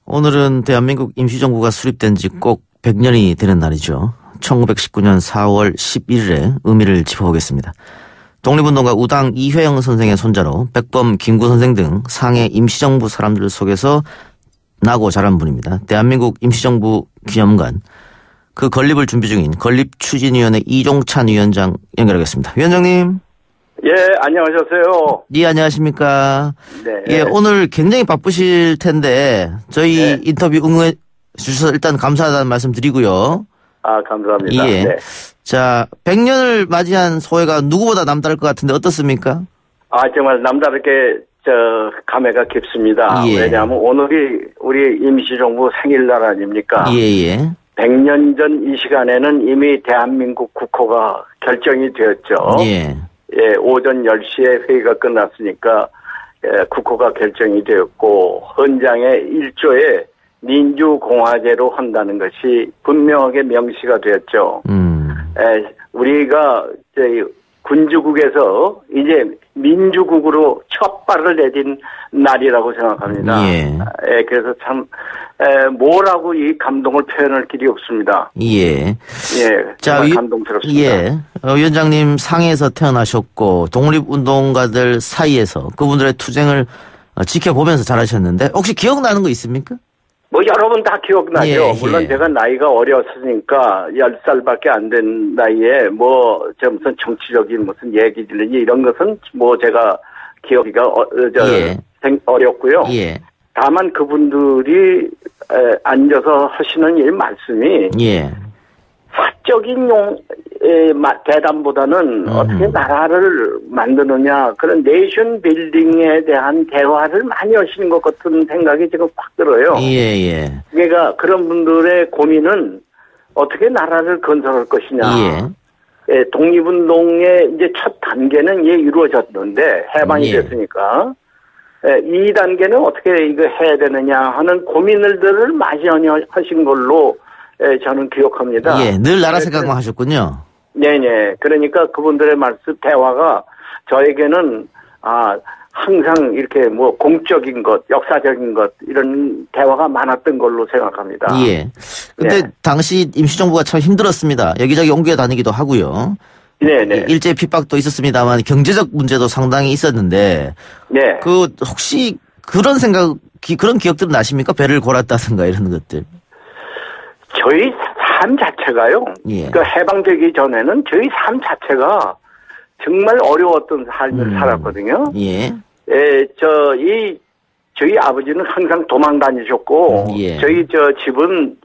오늘은 대한민국 임시정부가 수립된 지 꼭 100년이 되는 날이죠. 1919년 4월 11일에 의미를 짚어보겠습니다. 독립운동가 우당 이회영 선생의 손자로 백범, 김구 선생 등 상해 임시정부 사람들 속에서 나고 자란 분입니다. 대한민국 임시정부 기념관 그 건립을 준비 중인 건립추진위원회 이종찬 위원장 연결하겠습니다. 위원장님. 예, 안녕하셨어요. 예, 안녕하십니까. 네. 예, 오늘 굉장히 바쁘실 텐데 저희 인터뷰 응해 주셔서 일단 감사하다는 말씀 드리고요. 아, 감사합니다. 예. 네. 자, 100년을 맞이한 소회가 누구보다 남다를 것 같은데 어떻습니까? 아, 정말 남다르게 감회가 깊습니다. 예. 왜냐하면 오늘이 우리 임시정부 생일날 아닙니까? 예. 100년 전 이 시간에는 이미 대한민국 국호가 결정이 되었죠. 예. 예, 오전 10시에 회의가 끝났으니까 국호가 결정이 되었고 헌장의 1조에 민주공화제로 한다는 것이 분명하게 명시가 되었죠. 우리가 군주국에서 이제 민주국으로 첫 발을 내딘 날이라고 생각합니다. 예. 그래서 참 뭐라고 이 감동을 표현할 길이 없습니다. 예. 예, 자, 정말 감동스럽습니다. 예. 위원장님 상해에서 태어나셨고 독립운동가들 사이에서 그분들의 투쟁을 지켜보면서 자라셨는데 혹시 기억나는 거 있습니까? 뭐 여러분 다 기억나죠. 예, 물론 예. 제가 나이가 어렸으니까 10살밖에 안 된 나이에 저 무슨 정치적인 무슨 얘기들 이런 것은 뭐 제가 기억이가 예. 어렵고요. 예. 다만 그분들이 앉아서 하시는 이 말씀이 예. 사적인 대담보다는 어떻게 나라를 만드느냐 그런 네이션 빌딩에 대한 대화를 많이 하시는 것 같은 생각이 지금 확 들어요. 예. 그러니까 그런 분들의 고민은 어떻게 나라를 건설할 것이냐. 예. 독립운동의 이제 첫 단계는 이루어졌는데 해방이 예. 됐으니까 2단계는 어떻게 이거 해야 되느냐 하는 고민들을 많이 하신 걸로 저는 기억합니다. 예. 늘 나라 생각만 하셨군요. 네네. 그러니까 그분들의 말씀, 대화가 저에게는, 항상 이렇게 뭐 공적인 것, 역사적인 것, 이런 대화가 많았던 걸로 생각합니다. 예. 근데 네. 당시 임시정부가 참 힘들었습니다. 여기저기 옮겨 다니기도 하고요. 네네. 일제 핍박도 있었습니다만 경제적 문제도 상당히 있었는데. 네. 혹시 그런 그런 기억들은 나십니까? 배를 골았다든가 이런 것들. 저희 삶 자체가요. 예. 그 해방되기 전에는 저희 삶 자체가 정말 어려웠던 삶을 살았거든요. 예. 저희 아버지는 항상 도망 다니셨고, 예. 저희 집은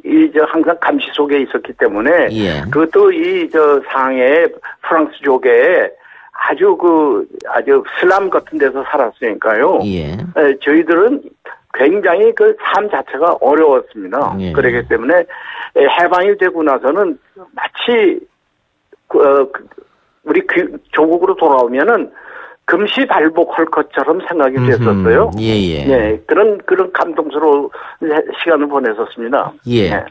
항상 감시 속에 있었기 때문에, 예. 그것도 상해 프랑스족에 아주 슬람 같은 데서 살았으니까요. 예. 저희들은 굉장히 그 삶 자체가 어려웠습니다. 예. 그렇기 때문에 해방이 되고 나서는 마치 우리 조국으로 돌아오면은 금시 발복할 것처럼 생각이 됐었어요. 예. 네, 그런 감동스러운 시간을 보냈었습니다. 예. 네.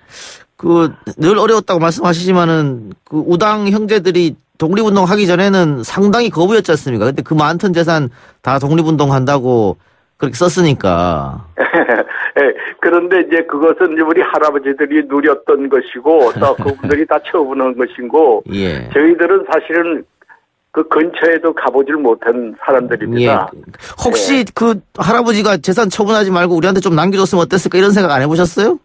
늘 어려웠다고 말씀하시지만은 우당 형제들이 독립운동 하기 전에는 상당히 거부였지 않습니까? 근데 그 많던 재산 다 독립운동 한다고 그렇게 썼으니까. 그런데 이제 그것은 우리 할아버지들이 누렸던 것이고 또 그분들이 다 처분한 것이고 예. 저희들은 사실은 그 근처에도 가보질 못한 사람들입니다. 예. 혹시 그 할아버지가 재산 처분하지 말고 우리한테 좀 남겨줬으면 어땠을까 이런 생각 안 해보셨어요?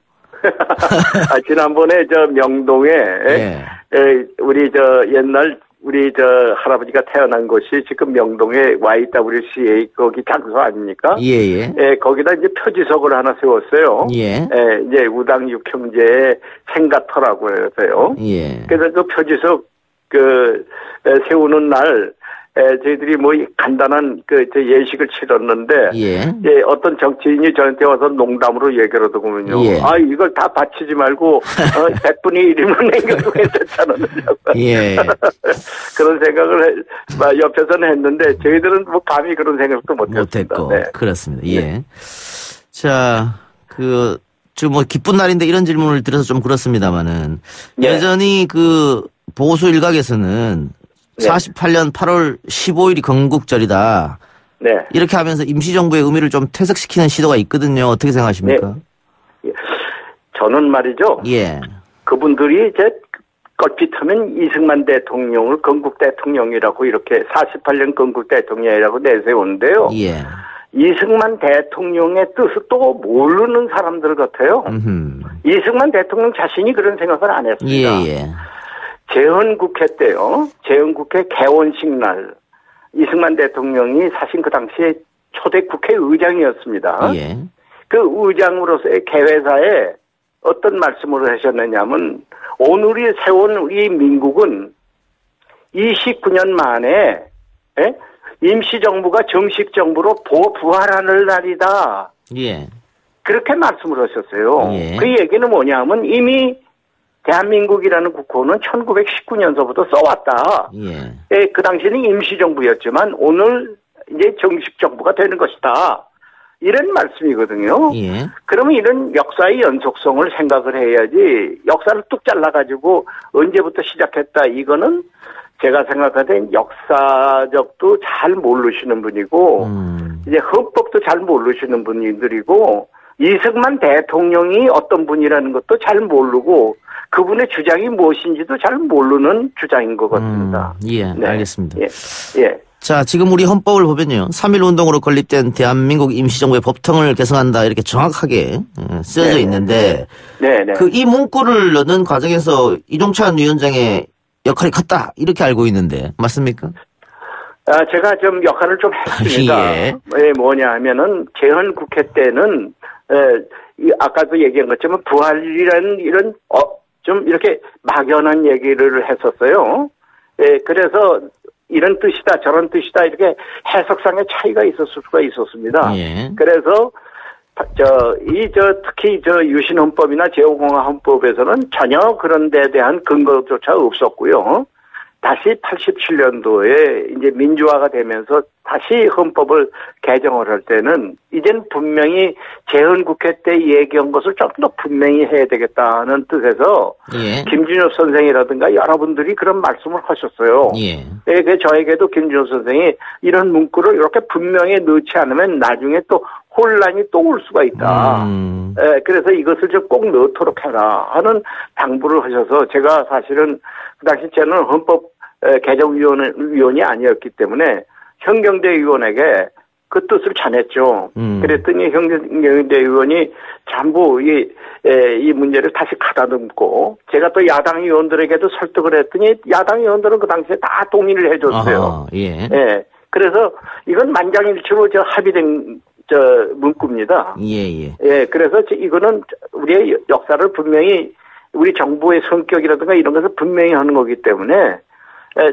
지난번에 명동에 우리 옛날 우리 할아버지가 태어난 곳이 지금 명동의 YWCA 거기 장소 아닙니까? 예. 거기다 이제 표지석을 하나 세웠어요. 예. 이제 우당 육형제의 생가터라고 해서요. 예. 그래서 그 표지석 세우는 날 저희들이 뭐 간단한 예식을 치렀는데 어떤 정치인이 저한테 와서 농담으로 얘기를 하더군요. 예. 이걸 다 바치지 말고 100분의 1이면 남겨두고 괜찮다는 예. 그런 생각을 옆에서는 했는데 저희들은 뭐 감히 그런 생각도 못했습니다. 못했고 그렇습니다. 예. 자, 뭐 기쁜 날인데 이런 질문을 드려서 좀 그렇습니다만은 여전히 보수 일각에서는 48년 8월 15일이 건국절이다. 네. 이렇게 하면서 임시정부의 의미를 좀 퇴색시키는 시도가 있거든요. 어떻게 생각하십니까? 저는 말이죠. 예. 그분들이 이제 껄핏하면 이승만 대통령을 건국 대통령이라고 이렇게 48년 건국 대통령이라고 내세우는데요. 예. 이승만 대통령의 뜻을 또 모르는 사람들 같아요. 이승만 대통령 자신이 그런 생각을 안 했습니다. 예. 재헌국회 때요. 재헌국회 개원식 날 이승만 대통령이 사실 그 당시에 초대 국회의장이었습니다. 예. 그 의장으로서의 개회사에 어떤 말씀을 하셨느냐면 오늘이 세운 우리 민국은 29년 만에 임시정부가 정식정부로 부활하는 날이다. 예. 그렇게 말씀을 하셨어요. 예. 그 얘기는 뭐냐면 이미 대한민국이라는 국호는 1919년서부터 써왔다. 예. 그 당시에는 임시정부였지만 오늘 이제 정식정부가 되는 것이다. 이런 말씀이거든요. 예. 그러면 이런 역사의 연속성을 생각을 해야지 역사를 뚝 잘라가지고 언제부터 시작했다. 이거는 제가 생각하기엔 역사적도 잘 모르시는 분이고 이제 헌법도 잘 모르시는 분들이고 이승만 대통령이 어떤 분이라는 것도 잘 모르고 그분의 주장이 무엇인지도 잘 모르는 주장인 것 같습니다. 예, 네. 알겠습니다. 예. 자, 지금 우리 헌법을 보면요. 3.1운동으로 건립된 대한민국 임시정부의 법통을 개성한다 이렇게 정확하게 쓰여져 있는데 그 이 문구를 넣는 과정에서 이종찬 위원장의 역할이 컸다 이렇게 알고 있는데 맞습니까? 제가 좀 역할을 좀 했습니다. 예. 뭐냐 하면은 재헌국회 때는 아까도 얘기한 것처럼 부활이라는 이런 좀 이렇게 막연한 얘기를 했었어요. 그래서 이런 뜻이다 저런 뜻이다 이렇게 해석상의 차이가 있었을 수가 있었습니다. 예. 그래서 특히 유신헌법이나 제5공화헌법에서는 전혀 그런 데에 대한 근거조차 없었고요. 다시 87년도에 이제 민주화가 되면서 다시 헌법을 개정을 할 때는 이젠 분명히 재헌국회 때 얘기한 것을 좀 더 분명히 해야 되겠다는 뜻에서 예. 김준엽 선생이라든가 여러분들이 그런 말씀을 하셨어요. 예. 저에게도 김준엽 선생이 이런 문구를 이렇게 분명히 넣지 않으면 나중에 또 혼란이 또 올 수가 있다. 그래서 이것을 좀 꼭 넣도록 해라 하는 당부를 하셔서 제가 사실은 그 당시 저는 헌법 개정위원이 아니었기 때문에 현경대의원에게 그 뜻을 전했죠. 그랬더니 현경대의원이 전부 이 문제를 다시 가다듬고 제가 또 야당 의원들에게도 설득을 했더니 야당 의원들은 그 당시에 다 동의를 해줬어요. 아하, 예. 그래서 이건 만장일치로 합의된 문구입니다. 예. 그래서 이거는 우리의 역사를 분명히 우리 정부의 성격이라든가 이런 것을 분명히 하는 거기 때문에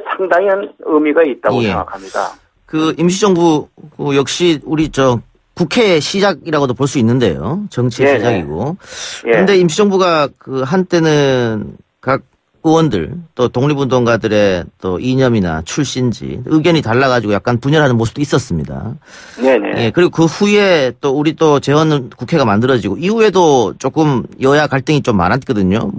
상당한 의미가 있다고 생각합니다. 그 임시정부 역시 우리 국회 시작이라고도 볼 수 있는데요. 정치의 시작이고. 그런데 임시정부가 그 한때는 각 의원들 또 독립운동가들의 또 이념이나 출신지 의견이 달라가지고 약간 분열하는 모습도 있었습니다. 네네. 예, 그리고 그 후에 또 우리 또 재헌 국회가 만들어지고 이후에도 조금 여야 갈등이 좀 많았거든요.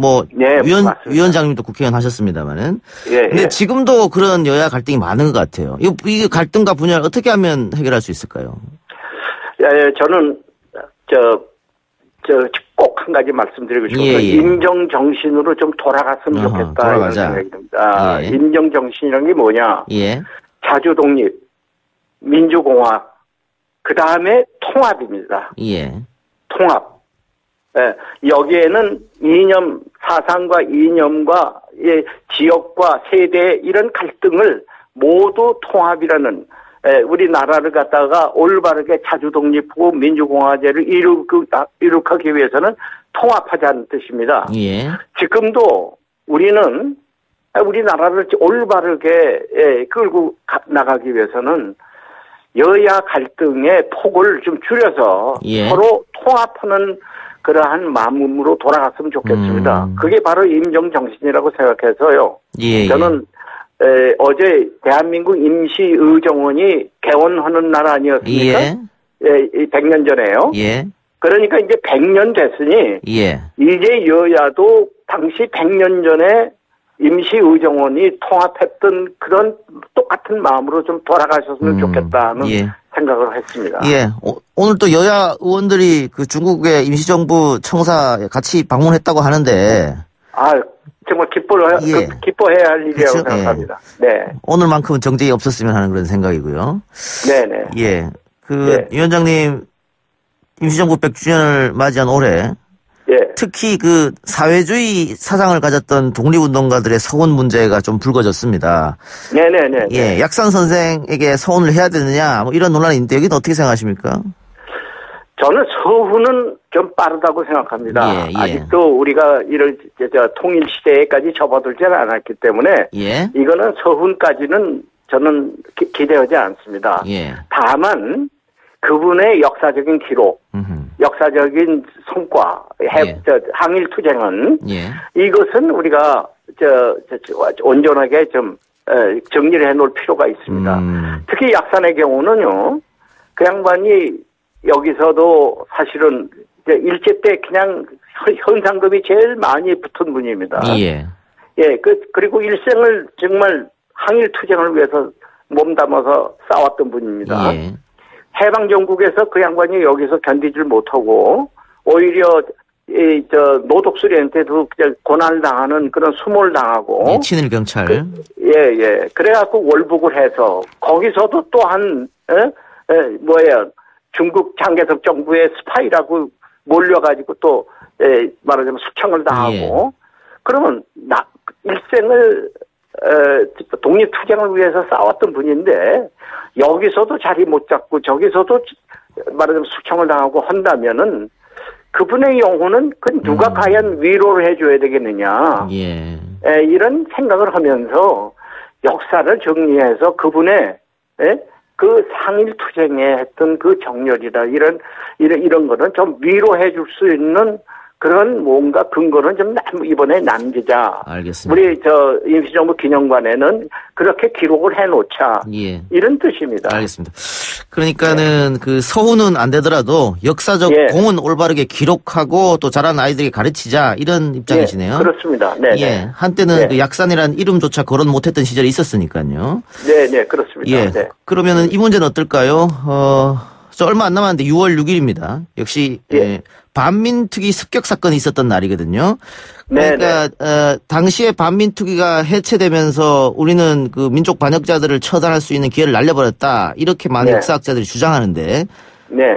위원장님도 국회의원 하셨습니다만은. 근데 지금도 그런 여야 갈등이 많은 것 같아요. 이 갈등과 분열 어떻게 하면 해결할 수 있을까요? 저는 꼭 한 가지 말씀드리고 싶어서 인정 정신으로 좀 돌아갔으면 좋겠다 이런 생각이 듭니다. 인정 정신이라는 게 뭐냐? 자주 독립, 민주공화, 그 다음에 통합입니다. 통합. 여기에는 이념, 사상과 이념과 지역과 세대 이런 갈등을 모두 통합이라는 우리나라를 갖다가 올바르게 자주 독립하고 민주공화제를 이룩하기 위해서는 통합하자는 뜻입니다. 지금도 우리는 우리나라를 올바르게 끌고 나가기 위해서는 여야 갈등의 폭을 좀 줄여서 서로 통합하는 그러한 마음으로 돌아갔으면 좋겠습니다. 그게 바로 임정정신이라고 생각해서요. 저는 어제 대한민국 임시의정원이 개원하는 날 아니었습니까? 100년 전에요. 그러니까 이제 100년 됐으니 이제 여야도 당시 100년 전에 임시의정원이 통합했던 그런 똑같은 마음으로 좀 돌아가셨으면 좋겠다는 생각을 했습니다. 예. 오늘 또 여야 의원들이 그 중국의 임시정부 청사 같이 방문했다고 하는데. 정말 기뻐해야 할 일이라고 그렇죠? 생각합니다. 예. 네. 오늘만큼은 정쟁이 없었으면 하는 그런 생각이고요. 네네. 예. 위원장님, 임시정부 100주년을 맞이한 올해. 예. 특히 그 사회주의 사상을 가졌던 독립운동가들의 서훈 문제가 좀 불거졌습니다. 네네네. 예. 약산 선생에게 서훈을 해야 되느냐, 뭐 이런 논란이 있는데 여기는 어떻게 생각하십니까? 저는 서훈은 좀 빠르다고 생각합니다. 예. 아직도 우리가 이런 통일 시대에까지 접어들지 않았기 때문에 예. 이거는 서훈까지는 저는 기대하지 않습니다. 예. 다만 그분의 역사적인 기록, 역사적인 성과, 항일 투쟁은 이것은 우리가 온전하게 좀 정리를 해놓을 필요가 있습니다. 특히 약산의 경우는요, 그 양반이 여기서도 사실은 일제 때 그냥 현상금이 제일 많이 붙은 분입니다. 예. 그리고 일생을 정말 항일 투쟁을 위해서 몸담아서 싸웠던 분입니다. 예. 해방정국에서 그 양반이 여기서 견디질 못하고 오히려 노독수리한테도 그냥 고난을 당하는 그런 수모를 당하고 친일 경찰 그래갖고 월북을 해서 거기서도 또한 중국 장개석 정부의 스파이라고 몰려가지고 또 말하자면 숙청을 당하고 그러면 일생을 독립투쟁을 위해서 싸웠던 분인데 여기서도 자리 못 잡고 저기서도 말하자면 숙청을 당하고 한다면은 그분의 영혼은 누가 과연 위로를 해줘야 되겠느냐. 이런 생각을 하면서 역사를 정리해서 그분의 그 상일 투쟁에 했던 그 정열이다 이런 거는 좀 위로해 줄 수 있는 그런 뭔가 근거는 좀 이번에 남기자. 알겠습니다. 우리 임시정부 기념관에는 그렇게 기록을 해놓자. 이런 뜻입니다. 알겠습니다. 그러니까는 그 서훈은 안 되더라도 역사적 공은 올바르게 기록하고 또 자란 아이들에게 가르치자 이런 입장이시네요. 그렇습니다. 네. 한때는 그 약산이라는 이름조차 거론 못했던 시절이 있었으니까요. 네, 그렇습니다. 그러면은 이 문제는 어떨까요? 저 얼마 안 남았는데 6월 6일입니다. 역시 반민특위 습격 사건이 있었던 날이거든요. 그러니까 당시에 반민특위가 해체되면서 우리는 그 민족 반역자들을 처단할 수 있는 기회를 날려버렸다. 이렇게 많은 역사학자들이 주장하는데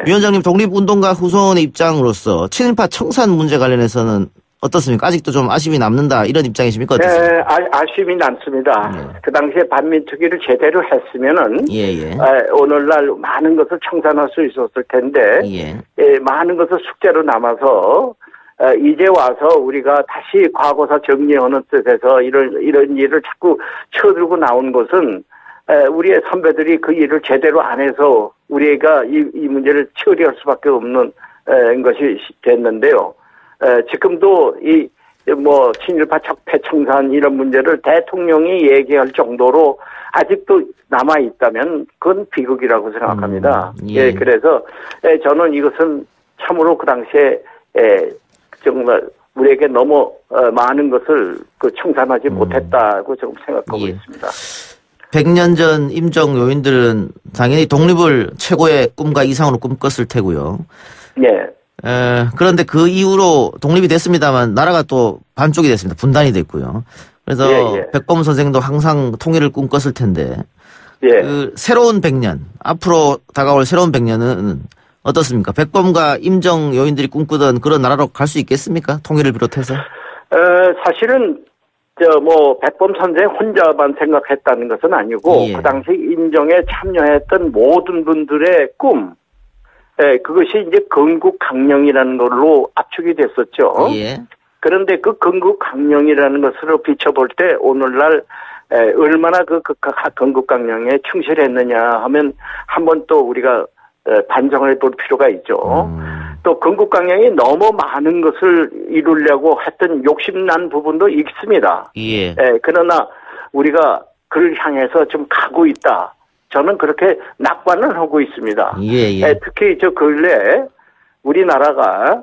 위원장님 독립운동가 후손의 입장으로서 친일파 청산 문제 관련해서는 어떻습니까? 아직도 좀 아쉬움이 남는다 이런 입장이십니까? 어떻습니까? 아쉬움이 남습니다. 그 당시에 반민특위를 제대로 했으면은 오늘날 많은 것을 청산할 수 있었을 텐데 많은 것을 숙제로 남아서 이제 와서 우리가 다시 과거사 정리하는 뜻에서 이런 일을 자꾸 쳐들고 나온 것은 우리의 선배들이 그 일을 제대로 안 해서 우리가 이 문제를 처리할 수밖에 없는 것이 됐는데요. 지금도 친일파 적폐 청산 이런 문제를 대통령이 얘기할 정도로 아직도 남아 있다면 그건 비극이라고 생각합니다. 그래서 저는 이것은 참으로 그 당시에 정말 우리에게 너무 많은 것을 청산하지 못했다고 조금 생각하고 있습니다. 100년 전 임정 요인들은 당연히 독립을 최고의 꿈과 이상으로 꿈꿨을 테고요. 그런데 그 이후로 독립이 됐습니다만 나라가 또 반쪽이 됐습니다. 분단이 됐고요. 그래서 백범 선생도 항상 통일을 꿈꿨을 텐데 그 새로운 100년, 앞으로 다가올 새로운 100년은 어떻습니까? 백범과 임정 요인들이 꿈꾸던 그런 나라로 갈 수 있겠습니까? 통일을 비롯해서? 사실은 백범 선생 혼자만 생각했다는 것은 아니고 그 당시 임정에 참여했던 모든 분들의 꿈, 그것이 이제 건국 강령이라는 걸로 압축이 됐었죠. 그런데 그 건국 강령이라는 것으로 비춰볼 때 오늘날 얼마나 그 건국 강령에 충실했느냐 하면 한번 또 우리가 반성을 해볼 필요가 있죠. 또 건국 강령이 너무 많은 것을 이루려고 했던 욕심난 부분도 있습니다. 그러나 우리가 그를 향해서 좀 가고 있다. 저는 그렇게 낙관을 하고 있습니다. 특히 저 근래 우리나라가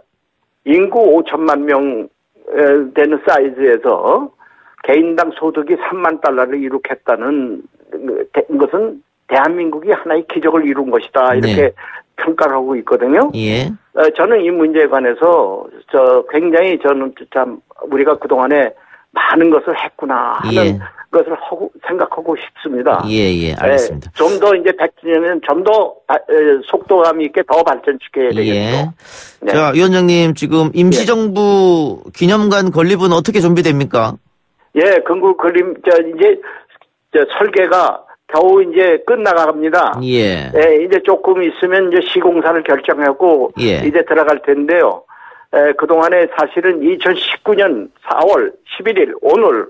인구 5천만 명 되는 사이즈에서 개인당 소득이 3만 달러를 이룩했다는 것은 대한민국이 하나의 기적을 이룬 것이다. 이렇게 네. 평가를 하고 있거든요. 예. 저는 이 문제에 관해서 굉장히 저는 참 우리가 그동안에 많은 것을 했구나 하는 예. 것을 생각하고 싶습니다. 예, 알겠습니다. 좀 더 이제 100주년은 좀 더 속도감 있게 더 발전시켜야 되겠죠. 예. 네. 자, 위원장님 지금 임시정부 기념관 건립은 어떻게 준비됩니까? 예, 건국 건립 이제 설계가 겨우 이제 끝나갑니다. 예. 이제 조금 있으면 이제 시공사를 결정하고 이제 들어갈 텐데요. 그동안에 사실은 2019년 4월 11일 오늘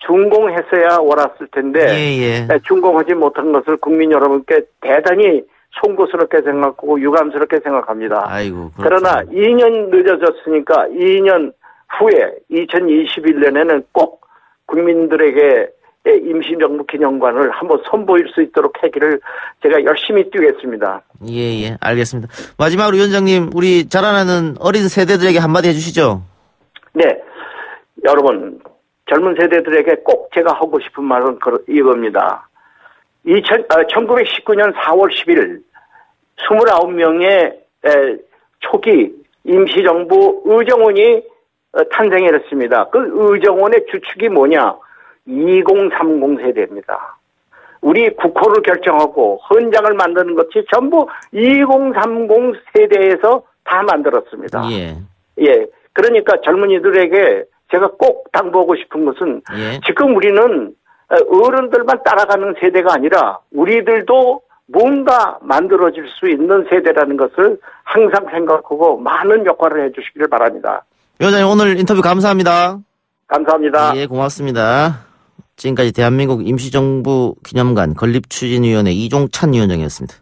준공했어야 옳았을 텐데 준공하지 못한 것을 국민 여러분께 대단히 송구스럽게 생각하고 유감스럽게 생각합니다. 아이고, 그러나 2년 늦어졌으니까 2년 후에 2021년에는 꼭 국민들에게 임시정부 기념관을 한번 선보일 수 있도록 하기를 제가 열심히 뛰겠습니다. 예, 알겠습니다. 마지막으로 위원장님, 우리 자라나는 어린 세대들에게 한마디 해주시죠. 네, 여러분 젊은 세대들에게 꼭 제가 하고 싶은 말은 이겁니다. 1919년 4월 10일 29명의 초기 임시정부 의정원이 탄생했습니다. 그 의정원의 주축이 뭐냐? 2030 세대입니다. 우리 국호를 결정하고 헌장을 만드는 것이 전부 2030 세대에서 다 만들었습니다. 예. 그러니까 젊은이들에게 제가 꼭 당부하고 싶은 것은 지금 우리는 어른들만 따라가는 세대가 아니라 우리들도 뭔가 만들어질 수 있는 세대라는 것을 항상 생각하고 많은 역할을 해주시기를 바랍니다. 위원장님 오늘 인터뷰 감사합니다. 감사합니다. 예, 고맙습니다. 지금까지 대한민국 임시정부 기념관 건립추진위원회 이종찬 위원장이었습니다.